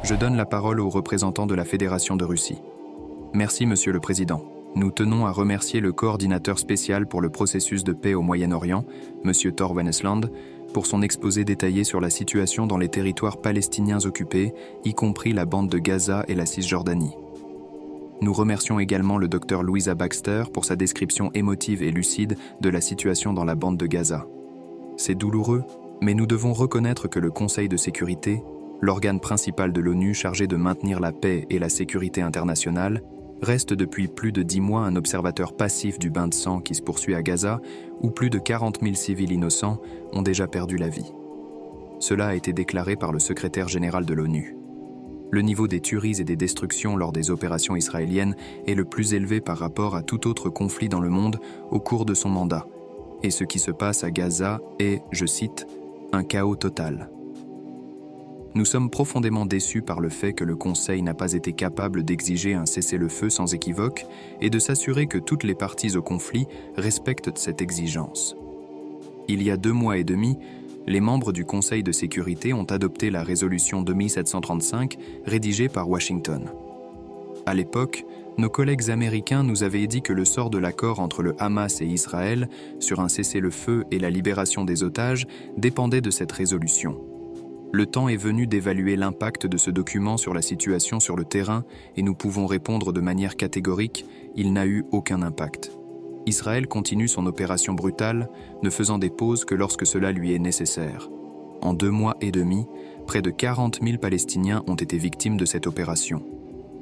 Je donne la parole au représentant de la Fédération de Russie. Merci, Monsieur le Président. Nous tenons à remercier le coordinateur spécial pour le processus de paix au Moyen-Orient, Monsieur Thor Wennesland, pour son exposé détaillé sur la situation dans les territoires palestiniens occupés, y compris la bande de Gaza et la Cisjordanie. Nous remercions également le Dr Louisa Baxter pour sa description émotive et lucide de la situation dans la bande de Gaza. C'est douloureux, mais nous devons reconnaître que le Conseil de sécurité, l'organe principal de l'ONU chargé de maintenir la paix et la sécurité internationale, reste depuis plus de 10 mois un observateur passif du bain de sang qui se poursuit à Gaza, où plus de 40 000 civils innocents ont déjà perdu la vie. Cela a été déclaré par le secrétaire général de l'ONU. Le niveau des tueries et des destructions lors des opérations israéliennes est le plus élevé par rapport à tout autre conflit dans le monde au cours de son mandat. Et ce qui se passe à Gaza est, je cite, « un chaos total ». Nous sommes profondément déçus par le fait que le Conseil n'a pas été capable d'exiger un cessez-le-feu sans équivoque et de s'assurer que toutes les parties au conflit respectent cette exigence. Il y a 2 mois et demi, les membres du Conseil de sécurité ont adopté la résolution 2735 rédigée par Washington. À l'époque, nos collègues américains nous avaient dit que le sort de l'accord entre le Hamas et Israël sur un cessez-le-feu et la libération des otages dépendait de cette résolution. Le temps est venu d'évaluer l'impact de ce document sur la situation sur le terrain et nous pouvons répondre de manière catégorique, il n'a eu aucun impact. Israël continue son opération brutale, ne faisant des pauses que lorsque cela lui est nécessaire. En 2 mois et demi, près de 40 000 Palestiniens ont été victimes de cette opération.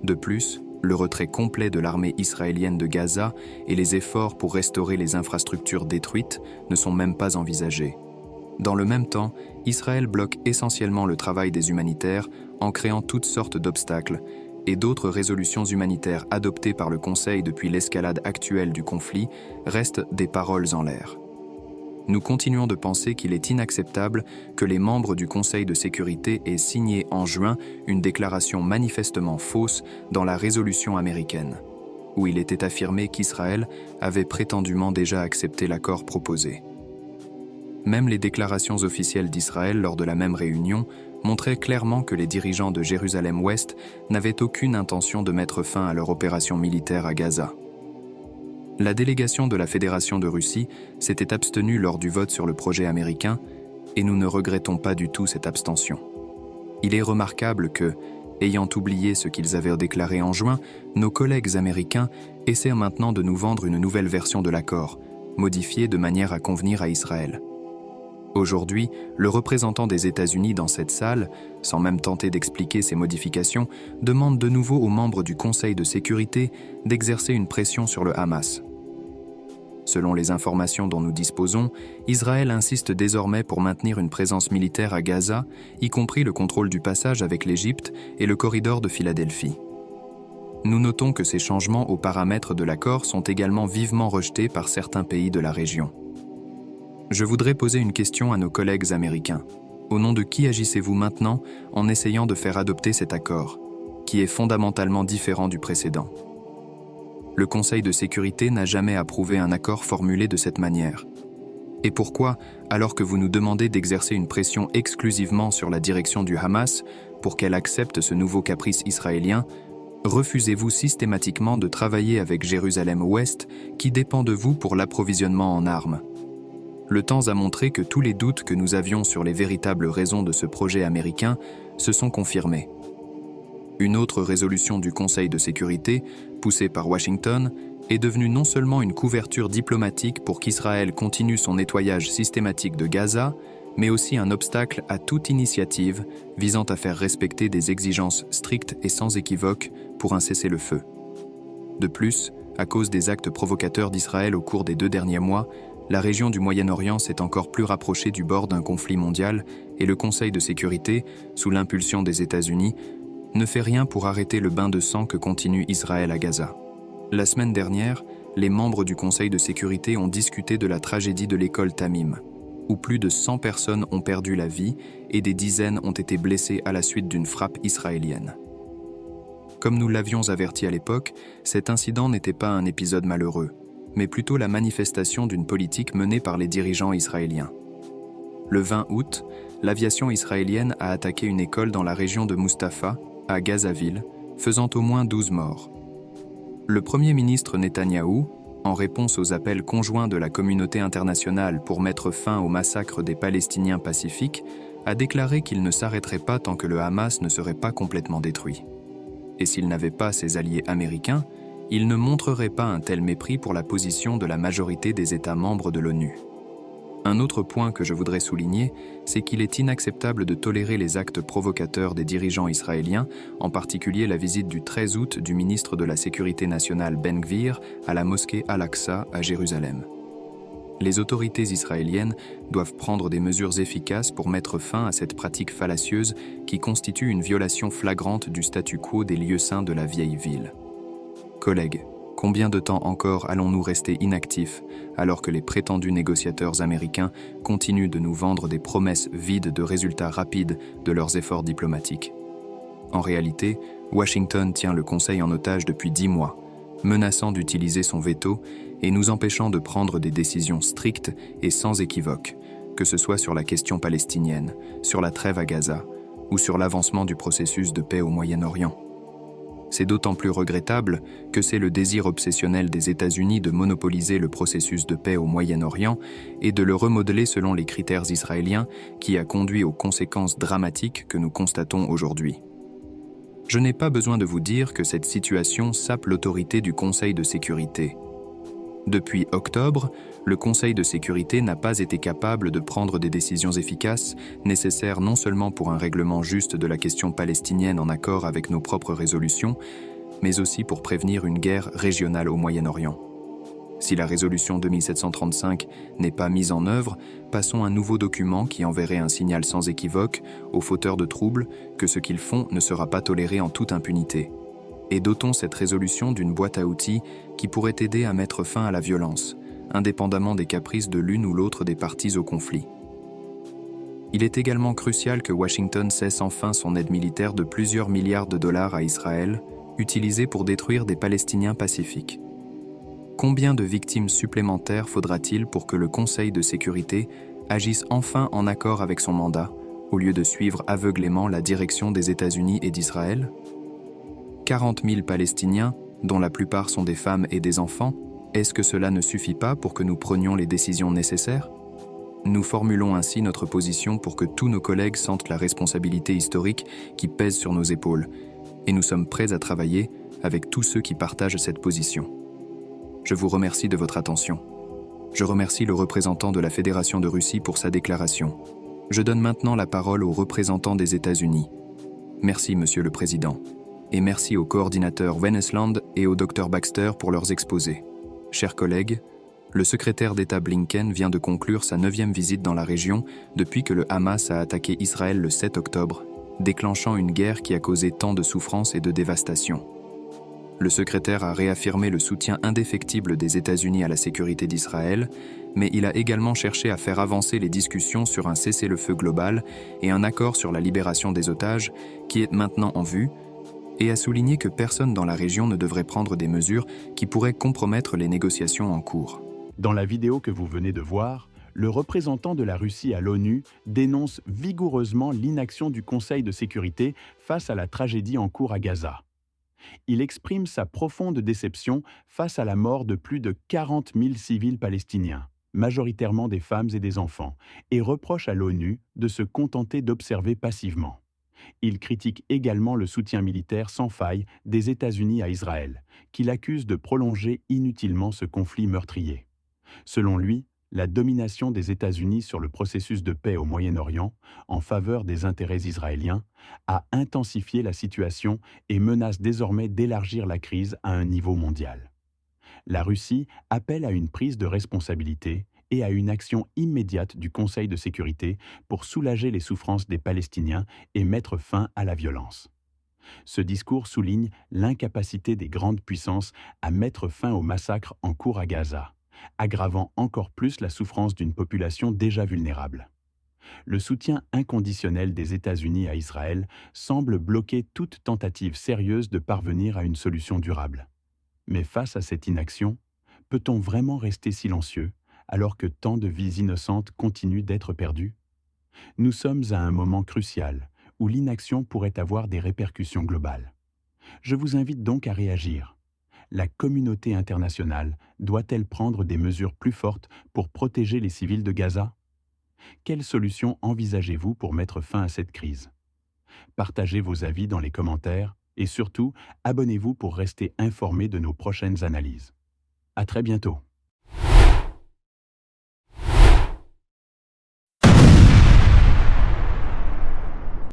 De plus, le retrait complet de l'armée israélienne de Gaza et les efforts pour restaurer les infrastructures détruites ne sont même pas envisagés. Dans le même temps, Israël bloque essentiellement le travail des humanitaires en créant toutes sortes d'obstacles et d'autres résolutions humanitaires adoptées par le Conseil depuis l'escalade actuelle du conflit restent des paroles en l'air. Nous continuons de penser qu'il est inacceptable que les membres du Conseil de sécurité aient signé en juin une déclaration manifestement fausse dans la résolution américaine, où il était affirmé qu'Israël avait prétendument déjà accepté l'accord proposé. Même les déclarations officielles d'Israël lors de la même réunion montraient clairement que les dirigeants de Jérusalem-Ouest n'avaient aucune intention de mettre fin à leur opération militaire à Gaza. La délégation de la Fédération de Russie s'était abstenue lors du vote sur le projet américain et nous ne regrettons pas du tout cette abstention. Il est remarquable que, ayant oublié ce qu'ils avaient déclaré en juin, nos collègues américains essaient maintenant de nous vendre une nouvelle version de l'accord, modifiée de manière à convenir à Israël. Aujourd'hui, le représentant des États-Unis dans cette salle, sans même tenter d'expliquer ces modifications, demande de nouveau aux membres du Conseil de sécurité d'exercer une pression sur le Hamas. Selon les informations dont nous disposons, Israël insiste désormais pour maintenir une présence militaire à Gaza, y compris le contrôle du passage avec l'Égypte et le corridor de Philadelphie. Nous notons que ces changements aux paramètres de l'accord sont également vivement rejetés par certains pays de la région. Je voudrais poser une question à nos collègues américains. Au nom de qui agissez-vous maintenant en essayant de faire adopter cet accord, qui est fondamentalement différent du précédent? Le Conseil de sécurité n'a jamais approuvé un accord formulé de cette manière. Et pourquoi, alors que vous nous demandez d'exercer une pression exclusivement sur la direction du Hamas pour qu'elle accepte ce nouveau caprice israélien, refusez-vous systématiquement de travailler avec Jérusalem-Ouest qui dépend de vous pour l'approvisionnement en armes? Le temps a montré que tous les doutes que nous avions sur les véritables raisons de ce projet américain se sont confirmés. Une autre résolution du Conseil de sécurité, poussée par Washington, est devenue non seulement une couverture diplomatique pour qu'Israël continue son nettoyage systématique de Gaza, mais aussi un obstacle à toute initiative visant à faire respecter des exigences strictes et sans équivoque pour un cessez-le-feu. De plus, à cause des actes provocateurs d'Israël au cours des 2 derniers mois, la région du Moyen-Orient s'est encore plus rapprochée du bord d'un conflit mondial et le Conseil de sécurité, sous l'impulsion des États-Unis, ne fait rien pour arrêter le bain de sang que continue Israël à Gaza. La semaine dernière, les membres du Conseil de sécurité ont discuté de la tragédie de l'école Tamim, où plus de 100 personnes ont perdu la vie et des dizaines ont été blessées à la suite d'une frappe israélienne. Comme nous l'avions averti à l'époque, cet incident n'était pas un épisode malheureux, mais plutôt la manifestation d'une politique menée par les dirigeants israéliens. Le 20 août, l'aviation israélienne a attaqué une école dans la région de Mustafa, à Gazaville, faisant au moins 12 morts. Le Premier ministre Netanyahou, en réponse aux appels conjoints de la communauté internationale pour mettre fin au massacre des Palestiniens pacifiques, a déclaré qu'il ne s'arrêterait pas tant que le Hamas ne serait pas complètement détruit. Et s'il n'avait pas ses alliés américains, il ne montrerait pas un tel mépris pour la position de la majorité des États membres de l'ONU. Un autre point que je voudrais souligner, c'est qu'il est inacceptable de tolérer les actes provocateurs des dirigeants israéliens, en particulier la visite du 13 août du ministre de la Sécurité nationale Ben Gvir à la mosquée Al-Aqsa à Jérusalem. Les autorités israéliennes doivent prendre des mesures efficaces pour mettre fin à cette pratique fallacieuse qui constitue une violation flagrante du statu quo des lieux saints de la vieille ville. Collègues, combien de temps encore allons-nous rester inactifs alors que les prétendus négociateurs américains continuent de nous vendre des promesses vides de résultats rapides de leurs efforts diplomatiques? En réalité, Washington tient le Conseil en otage depuis 10 mois, menaçant d'utiliser son veto et nous empêchant de prendre des décisions strictes et sans équivoque, que ce soit sur la question palestinienne, sur la trêve à Gaza ou sur l'avancement du processus de paix au Moyen-Orient. C'est d'autant plus regrettable que c'est le désir obsessionnel des États-Unis de monopoliser le processus de paix au Moyen-Orient et de le remodeler selon les critères israéliens qui a conduit aux conséquences dramatiques que nous constatons aujourd'hui. Je n'ai pas besoin de vous dire que cette situation sape l'autorité du Conseil de sécurité. Depuis octobre, le Conseil de sécurité n'a pas été capable de prendre des décisions efficaces, nécessaires non seulement pour un règlement juste de la question palestinienne en accord avec nos propres résolutions, mais aussi pour prévenir une guerre régionale au Moyen-Orient. Si la résolution 2735 n'est pas mise en œuvre, passons à un nouveau document qui enverrait un signal sans équivoque aux fauteurs de troubles que ce qu'ils font ne sera pas toléré en toute impunité. Et dotons cette résolution d'une boîte à outils qui pourrait aider à mettre fin à la violence, indépendamment des caprices de l'une ou l'autre des parties au conflit. Il est également crucial que Washington cesse enfin son aide militaire de plusieurs milliards de dollars à Israël, utilisée pour détruire des Palestiniens pacifiques. Combien de victimes supplémentaires faudra-t-il pour que le Conseil de sécurité agisse enfin en accord avec son mandat, au lieu de suivre aveuglément la direction des États-Unis et d'Israël ? 40 000 Palestiniens, dont la plupart sont des femmes et des enfants, est-ce que cela ne suffit pas pour que nous prenions les décisions nécessaires ? Nous formulons ainsi notre position pour que tous nos collègues sentent la responsabilité historique qui pèse sur nos épaules, et nous sommes prêts à travailler avec tous ceux qui partagent cette position. Je vous remercie de votre attention. Je remercie le représentant de la Fédération de Russie pour sa déclaration. Je donne maintenant la parole au représentant des États-Unis. Merci, Monsieur le Président. Et merci au coordinateur Wennesland et au Dr Baxter pour leurs exposés. Chers collègues, le secrétaire d'État Blinken vient de conclure sa 9e visite dans la région depuis que le Hamas a attaqué Israël le 7 octobre, déclenchant une guerre qui a causé tant de souffrance et de dévastation. Le secrétaire a réaffirmé le soutien indéfectible des États-Unis à la sécurité d'Israël, mais il a également cherché à faire avancer les discussions sur un cessez-le-feu global et un accord sur la libération des otages, qui est maintenant en vue, et a souligné que personne dans la région ne devrait prendre des mesures qui pourraient compromettre les négociations en cours. Dans la vidéo que vous venez de voir, le représentant de la Russie à l'ONU dénonce vigoureusement l'inaction du Conseil de sécurité face à la tragédie en cours à Gaza. Il exprime sa profonde déception face à la mort de plus de 40 000 civils palestiniens, majoritairement des femmes et des enfants, et reproche à l'ONU de se contenter d'observer passivement. Il critique également le soutien militaire sans faille des États-Unis à Israël, qu'il accuse de prolonger inutilement ce conflit meurtrier. Selon lui, la domination des États-Unis sur le processus de paix au Moyen-Orient, en faveur des intérêts israéliens, a intensifié la situation et menace désormais d'élargir la crise à un niveau mondial. La Russie appelle à une prise de responsabilité et à une action immédiate du Conseil de sécurité pour soulager les souffrances des Palestiniens et mettre fin à la violence. Ce discours souligne l'incapacité des grandes puissances à mettre fin au massacre en cours à Gaza, aggravant encore plus la souffrance d'une population déjà vulnérable. Le soutien inconditionnel des États-Unis à Israël semble bloquer toute tentative sérieuse de parvenir à une solution durable. Mais face à cette inaction, peut-on vraiment rester silencieux alors que tant de vies innocentes continuent d'être perdues ? Nous sommes à un moment crucial où l'inaction pourrait avoir des répercussions globales. Je vous invite donc à réagir. La communauté internationale doit-elle prendre des mesures plus fortes pour protéger les civils de Gaza? Quelles solutions envisagez-vous pour mettre fin à cette crise? Partagez vos avis dans les commentaires et surtout, abonnez-vous pour rester informé de nos prochaines analyses. À très bientôt.